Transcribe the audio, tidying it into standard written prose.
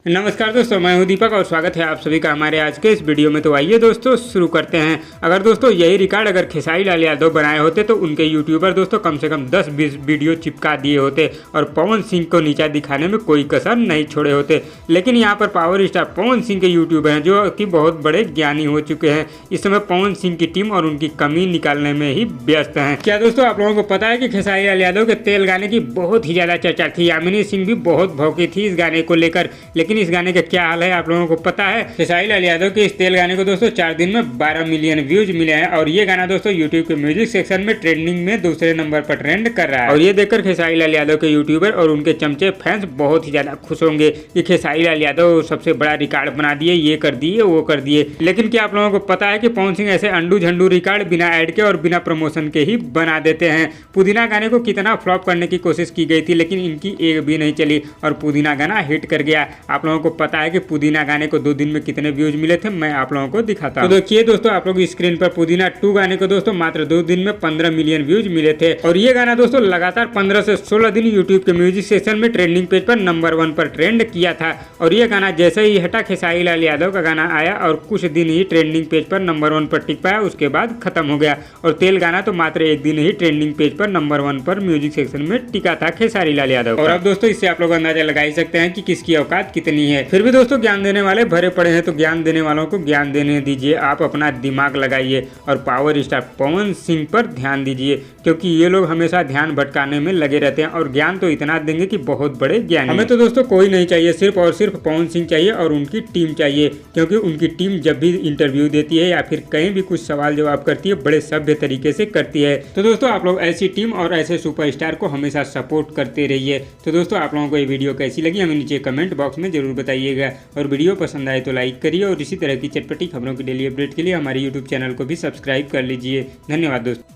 नमस्कार दोस्तों, मैं हूं दीपक और स्वागत है आप सभी का हमारे आज के इस वीडियो में। तो आइए दोस्तों शुरू करते हैं। अगर दोस्तों यही रिकॉर्ड अगर खेसारी लाल यादव बनाए होते तो उनके यूट्यूबर दोस्तों कम से कम 10-20 वीडियो चिपका दिए होते और पवन सिंह को नीचा दिखाने में कोई कसर नहीं छोड़े होते। लेकिन यहाँ पर पावर स्टार पवन सिंह के यूट्यूबर हैं जो कि बहुत बड़े ज्ञानी हो चुके हैं। इस समय पवन सिंह की टीम और उनकी कमी निकालने में ही व्यस्त हैं। क्या दोस्तों आप लोगों को पता है कि खेसारी लाल यादव के तेल गाने की बहुत ही ज़्यादा चर्चा थी। यामिनी सिंह भी बहुत भौंकी थी इस गाने को लेकर, लेकिन इस गाने का क्या हाल है आप लोगों को पता है? खेसारी लाल यादव के इस तेल गाने को दोस्तों 4 दिन में 12 मिलियन व्यूज मिले हैं और ये गाना दोस्तों यूट्यूब के म्यूजिक सेक्शन में ट्रेंडिंग में दूसरे नंबर पर ट्रेंड कर रहा है। और ये देखकर खेसारी लाल यादव के यूट्यूबर और उनके चमचे फैंस बहुत ही ज्यादा खुश होंगे कि खेसारी लाल यादव सबसे बड़ा रिकॉर्ड बना दिए, ये कर दिए वो कर दिए। लेकिन क्या आप लोगों को पता है कि पवन सिंह ऐसे अंडू झंडू रिकॉर्ड बिना एड के और बिना प्रमोशन के ही बना देते हैं। पुदीना गाने को कितना फ्लॉप करने की कोशिश की गई थी लेकिन इनकी एक भी नहीं चली और पुदीना गाना हिट कर गया। आप लोगों को पता है कि पुदीना गाने को 2 दिन में कितने व्यूज मिले थे, मैं आप लोगों को दिखाता हूं। तो देखिए दोस्तों आप लोग स्क्रीन पर पुदीना 2 गाने को दोस्तों मात्र 2 दिन में 15 मिलियन व्यूज मिले थे और ये गाना दोस्तों लगातार 15 से 16 दिन यूट्यूब के म्यूजिक सेक्शन में ट्रेंडिंग पेज पर नंबर 1 पर ट्रेंड किया था। और ये गाना जैसे ही हटा खेसारी लाल यादव का गाना आया और कुछ दिन ही ट्रेंडिंग पेज पर नंबर 1 पर टिक पाया, उसके बाद खत्म हो गया। और तेल गाना तो मात्र 1 दिन ही ट्रेंडिंग पेज पर नंबर 1 पर म्यूजिक सेक्शन में टिका था खेसारी लाल यादव। और अब दोस्तों इससे आप लोग अंदाजा लगा ही सकते हैं कि किसकी औकात कितनी है। फिर भी दोस्तों ज्ञान देने वाले भरे पड़े हैं तो ज्ञान देने वालों को ज्ञान देने दीजिए। आप अपना दिमाग लगाइए और पावर स्टार पवन सिंह पर ध्यान दीजिए क्योंकि ये लोग हमेशा ध्यान भटकाने में लगे रहते हैं और ज्ञान तो इतना देंगे कि बहुत बड़े ज्ञानी। हमें तो दोस्तों कोई नहीं चाहिए, सिर्फ और सिर्फ पवन सिंह चाहिए और उनकी टीम चाहिए क्योंकि उनकी टीम जब भी इंटरव्यू देती है या फिर कहीं भी कुछ सवाल जवाब करती है बड़े सभ्य तरीके से करती है। तो दोस्तों आप लोग ऐसी टीम और ऐसे सुपरस्टार को हमेशा सपोर्ट करते रहिए। तो दोस्तों आप लोगों को ये वीडियो कैसी लगी हमें नीचे कमेंट बॉक्स में जरूर बताइएगा और वीडियो पसंद आए तो लाइक करिए और इसी तरह की चटपटी खबरों की डेली अपडेट के लिए हमारे यूट्यूब चैनल को भी सब्सक्राइब कर लीजिए। धन्यवाद दोस्तों।